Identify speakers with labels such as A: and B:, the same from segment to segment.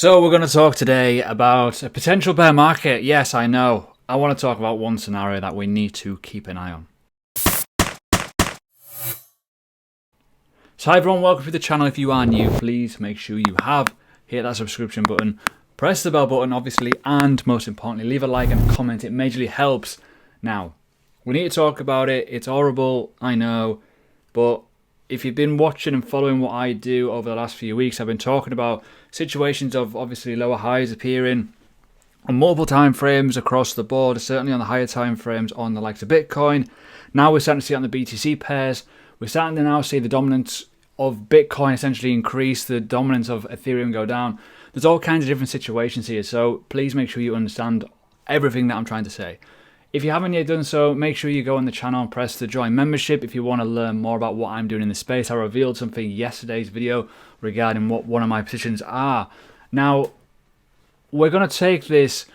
A: So we're going to talk today about a potential bear market. Yes, I know. I want to talk about one scenario that we need to keep an eye on. So hi everyone, welcome to the channel. If you are new, please make sure you have hit that subscription button, press the bell button obviously, and most importantly, leave a like and a comment. It majorly helps. Now, we need to talk about it. It's horrible, I know, but if you've been watching and following what I do over the last few weeks, I've been talking about situations of obviously lower highs appearing on multiple time frames across the board, certainly on the higher time frames on the likes of Bitcoin. Now we're starting to see it on the BTC pairs. We're starting to now see the dominance of Bitcoin essentially increase, the dominance of Ethereum go down. There's all kinds of different situations here, so please make sure you understand everything that I'm trying to say. If you haven't yet done so, make sure you go on the channel and press the join membership if you want to learn more about what I'm doing in this space. I revealed something in yesterday's video regarding what one of my positions are. Now, we're going to take this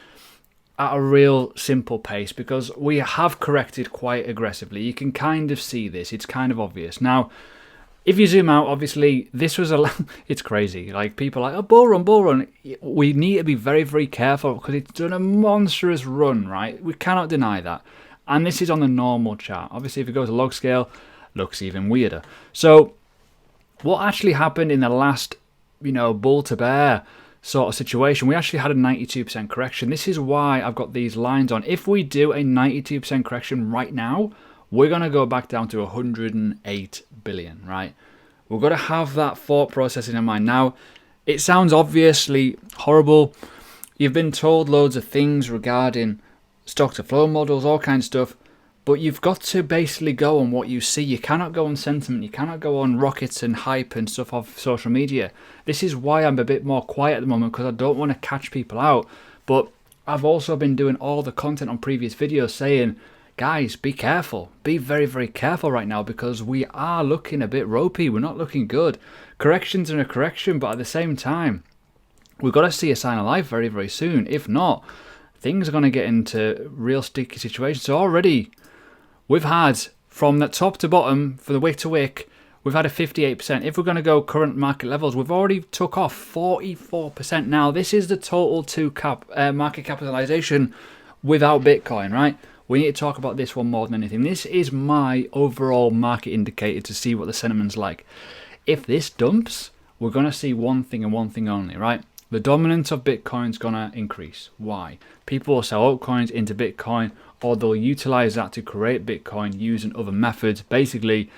A: at a real simple pace because we have corrected quite aggressively. You can kind of see this. It's kind of obvious. Now, if you zoom out, obviously, this was it's crazy. Like, people are like, oh, bull run, bull run. We need to be very, very careful because it's done a monstrous run, right? We cannot deny that. And this is on the normal chart. Obviously, if you go to log scale, looks even weirder. So, what actually happened in the last, bull to bear sort of situation, we actually had a 92% correction. This is why I've got these lines on. If we do a 92% correction right now, we're going to go back down to 108 billion, right? We've got to have that thought process in our mind. Now, it sounds obviously horrible. You've been told loads of things regarding stock to flow models, all kinds of stuff, but you've got to basically go on what you see. You cannot go on sentiment. You cannot go on rockets and hype and stuff off social media. This is why I'm a bit more quiet at the moment, because I don't want to catch people out. But I've also been doing all the content on previous videos saying, guys, be careful. Be very, very careful right now because we are looking a bit ropey. We're not looking good. Corrections are a correction, but at the same time, we've got to see a sign of life very, very soon. If not, things are going to get into real sticky situations. So already, we've had, from the top to bottom, for the wick to wick, we've had a 58%. If we're going to go current market levels, we've already took off 44%. Now, this is the total market capitalization without Bitcoin, right? We need to talk about this one more than anything. This is my overall market indicator to see what the sentiment's like. If this dumps, we're going to see one thing and one thing only, right? The dominance of Bitcoin's going to increase. Why? People will sell altcoins into Bitcoin, or they'll utilize that to create Bitcoin using other methods. Basically,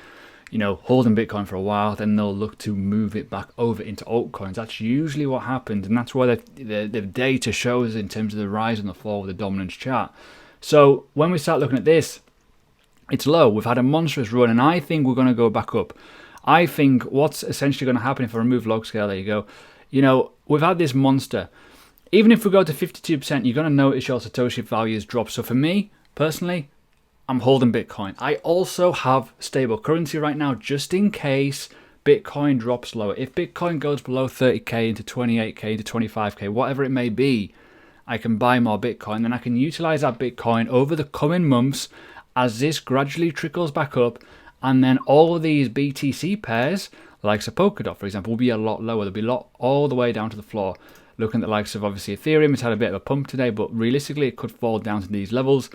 A: holding Bitcoin for a while, then they'll look to move it back over into altcoins. That's usually what happens, and that's why the data shows in terms of the rise and the fall of the dominance chart. So when we start looking at this, it's low. We've had a monstrous run, and I think we're going to go back up. I think what's essentially going to happen if I remove log scale, there you go, we've had this monster. Even if we go to 52%, you're going to notice your Satoshi values drop. So for me, personally, I'm holding Bitcoin. I also have stable currency right now, just in case Bitcoin drops lower. If Bitcoin goes below 30K into 28K into 25K, whatever it may be, I can buy more Bitcoin, then I can utilize that Bitcoin over the coming months as this gradually trickles back up, and then all of these BTC pairs, like Polkadot, for example, will be a lot lower. They'll be all the way down to the floor. Looking at the likes of, obviously, Ethereum, it's had a bit of a pump today, but realistically, it could fall down to these levels.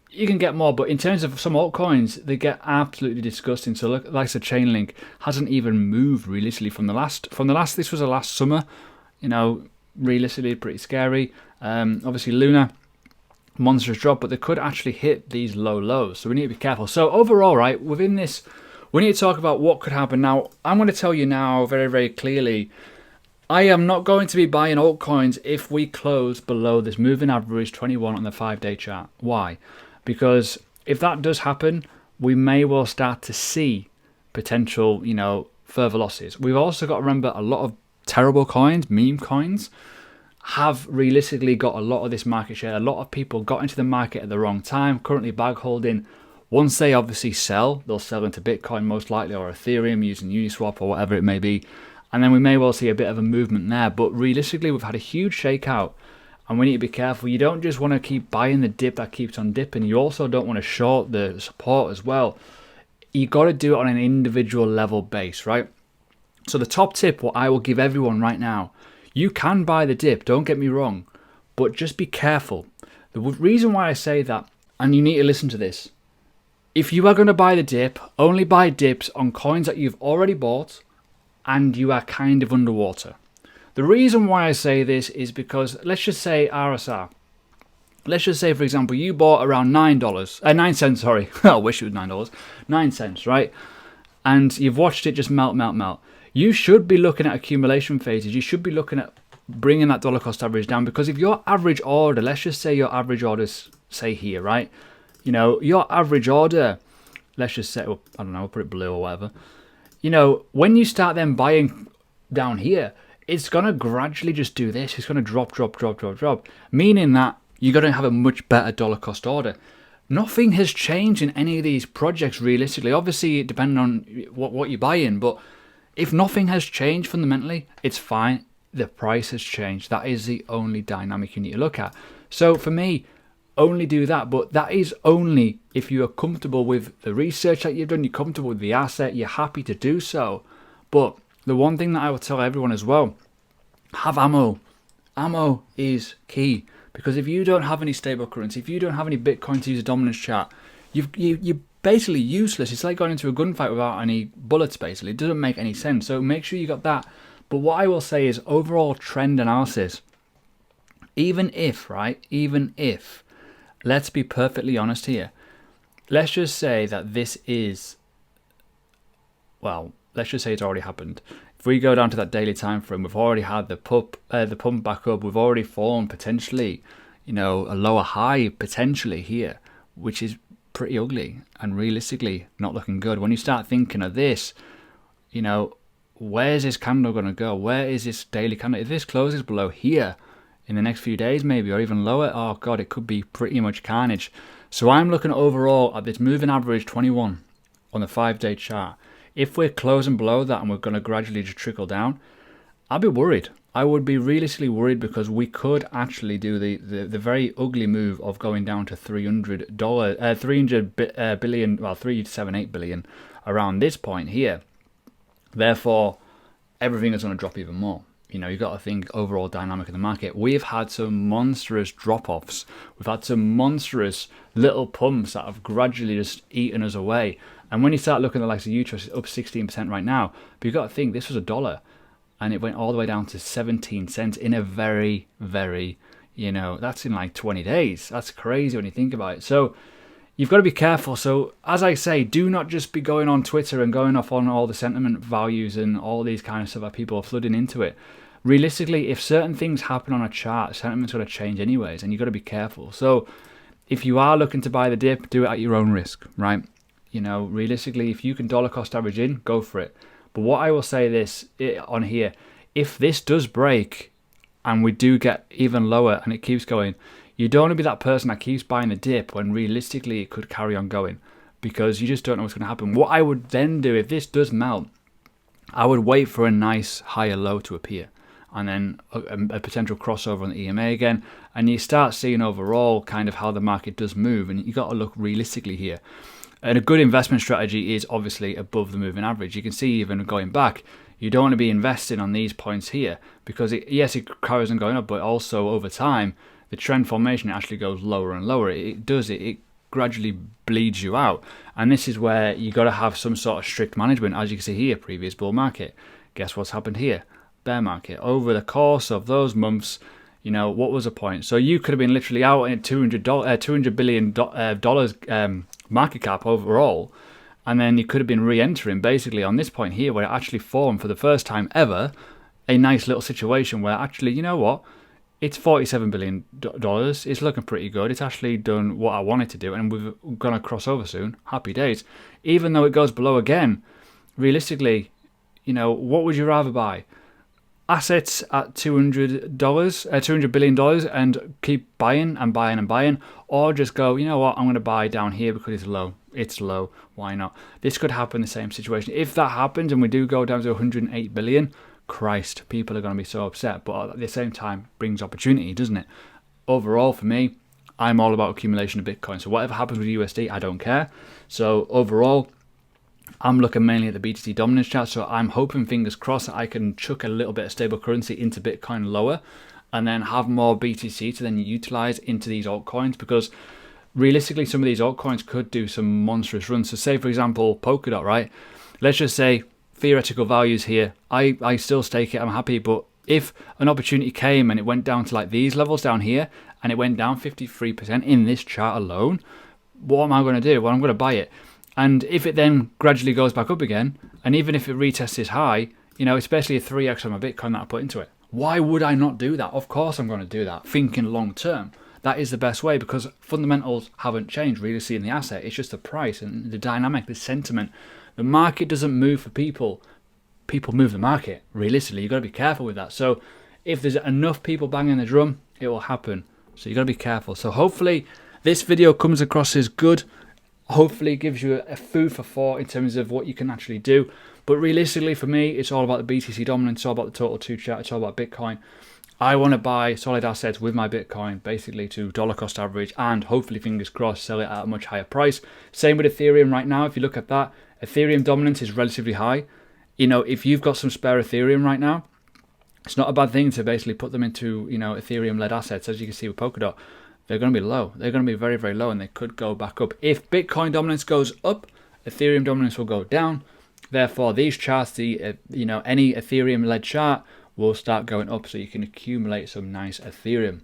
A: You can get more, but in terms of some altcoins, they get absolutely disgusting. So look, like the Chainlink hasn't even moved realistically from the last. This was the last summer, realistically pretty scary. Obviously Luna, monstrous drop, but they could actually hit these low lows, so we need to be careful. So overall, right, within this, we need to talk about what could happen. Now, I'm going to tell you now very, very clearly, I am not going to be buying altcoins if we close below this moving average 21 on the 5-day chart. Why? Because if that does happen, we may well start to see potential, further losses. We've also got to remember a lot of terrible coins, meme coins, have realistically got a lot of this market share. A lot of people got into the market at the wrong time, currently bag holding. Once they obviously sell, they'll sell into Bitcoin most likely, or Ethereum using Uniswap or whatever it may be. And then we may well see a bit of a movement there. But realistically, we've had a huge shakeout, and we need to be careful. You don't just want to keep buying the dip that keeps on dipping. You also don't want to short the support as well. You got to do it on an individual level base, right? So the top tip, what I will give everyone right now, You can buy the dip, don't get me wrong, but just be careful. The reason why I say that, and you need to listen to this, if you are going to buy the dip, only buy dips on coins that you've already bought and you are kind of underwater. The reason why I say this is because, let's just say RSR. Let's just say, for example, you bought around $9, 9 cents, sorry. I wish it was $9. 9 cents, right? And you've watched it just melt, melt, melt. You should be looking at accumulation phases. You should be looking at bringing that dollar cost average down, because if your average order, let's just say your average orders, say here, right? You know, your average order, let's just say, well, I don't know, I'll put it blue or whatever. You know, when you start then buying down here, it's going to gradually just do this. It's going to drop, drop, drop, drop, drop, meaning that you're going to have a much better dollar cost order. Nothing has changed in any of these projects realistically. Obviously, depending on what you buy in, but if nothing has changed fundamentally, it's fine. The price has changed. That is the only dynamic you need to look at. So for me, only do that, but that is only if you are comfortable with the research that you've done, you're comfortable with the asset, you're happy to do so. But the one thing that I would tell everyone as well, have ammo. Ammo is key, because if you don't have any stable currency, if you don't have any Bitcoin to use a dominance chart, you're basically useless. It's like going into a gunfight without any bullets, basically. It doesn't make any sense. So make sure you got that. But what I will say is overall trend analysis. Even if, let's be perfectly honest here. Let's just say that this is, well, let's just say it's already happened. If we go down to that daily time frame, we've already had the pump back up. We've already formed potentially, you know, a lower high potentially here, which is pretty ugly and realistically not looking good. When you start thinking of this, you know, where's this candle going to go? Where is this daily candle? If this closes below here in the next few days maybe, or even lower, oh god, it could be pretty much carnage. So I'm looking overall at this moving average 21 on the 5-day chart. If we're closing below that and we're going to gradually just trickle down, I'd be worried. I would be realistically worried, because we could actually do the very ugly move of going down to $300 billion, well, 378 billion around this point here. Therefore, everything is going to drop even more. You know, you've got to think overall dynamic of the market. We've had some monstrous drop-offs. We've had some monstrous little pumps that have gradually just eaten us away. And when you start looking at the likes of U-Trust, it's up 16% right now. But you've got to think, this was $1. And it went all the way down to 17 cents in a very, very, you know, that's in like 20 days. That's crazy when you think about it. So you've got to be careful. So as I say, do not just be going on Twitter and going off on all the sentiment values and all these kind of stuff that people are flooding into it. Realistically, if certain things happen on a chart, sentiment's going to change anyways, and you've got to be careful. So if you are looking to buy the dip, do it at your own risk, right? You know, realistically, if you can dollar cost average in, go for it. But what I will say this on here, if this does break and we do get even lower and it keeps going, you don't want to be that person that keeps buying the dip when realistically it could carry on going, because you just don't know what's going to happen. What I would then do, if this does melt, I would wait for a nice higher low to appear, and then a potential crossover on the EMA again, and you start seeing overall kind of how the market does move, and you got to look realistically here. And a good investment strategy is obviously above the moving average. You can see even going back, you don't want to be investing on these points here, because yes, it carries on going up, but also over time, the trend formation actually goes lower and lower. It gradually bleeds you out. And this is where you got to have some sort of strict management. As you can see here, previous bull market. Guess what's happened here? Bear market. Over the course of those months, you know, what was the point? So you could have been literally out in $200 billion market cap overall, and then you could have been re-entering basically on this point here, where it actually formed for the first time ever a nice little situation where actually, you know what? It's $47 billion. It's looking pretty good. It's actually done what I wanted to do, and we're going to cross over soon. Happy days. Even though it goes below again, realistically, you know, what would you rather buy? Assets at $200 billion and keep buying and buying and buying, or just go, you know what, I'm going to buy down here because it's low. It's low. Why not? This could happen, the same situation. If that happens and we do go down to 108 billion, Christ, people are going to be so upset, but at the same time brings opportunity, doesn't it? Overall, for me, I'm all about accumulation of Bitcoin. So whatever happens with USD, I don't care. So overall, I'm looking mainly at the BTC dominance chart, so I'm hoping, fingers crossed, that I can chuck a little bit of stable currency into Bitcoin lower and then have more BTC to then utilize into these altcoins, because realistically some of these altcoins could do some monstrous runs. So say, for example, Polkadot, right? Let's just say theoretical values here. I still stake it, I'm happy, but if an opportunity came and it went down to like these levels down here and it went down 53% in this chart alone, what am I going to do? Well, I'm going to buy it. And if it then gradually goes back up again, and even if it retests this high, you know, especially a 3x on my Bitcoin that I put into it, why would I not do that? Of course I'm going to do that, thinking long term. That is the best way, because fundamentals haven't changed really in the asset. It's just the price and the dynamic, the sentiment. The market doesn't move for people. People move the market. Realistically, you've got to be careful with that. So if there's enough people banging the drum, it will happen. So you've got to be careful. So hopefully this video comes across as good. Hopefully it gives you a food for thought in terms of what you can actually do. But realistically for me, it's all about the BTC dominance, it's all about the total 2 chart, it's all about Bitcoin. I want to buy solid assets with my Bitcoin basically to dollar cost average and hopefully, fingers crossed, sell it at a much higher price. Same with Ethereum right now. If you look at that, Ethereum dominance is relatively high. You know, if you've got some spare Ethereum right now, it's not a bad thing to basically put them into, you know, Ethereum-led assets. As you can see with Polkadot, they're going to be low. They're going to be very, very low, and they could go back up. If Bitcoin dominance goes up, Ethereum dominance will go down. Therefore, these charts, the any Ethereum-led chart will start going up, so you can accumulate some nice Ethereum.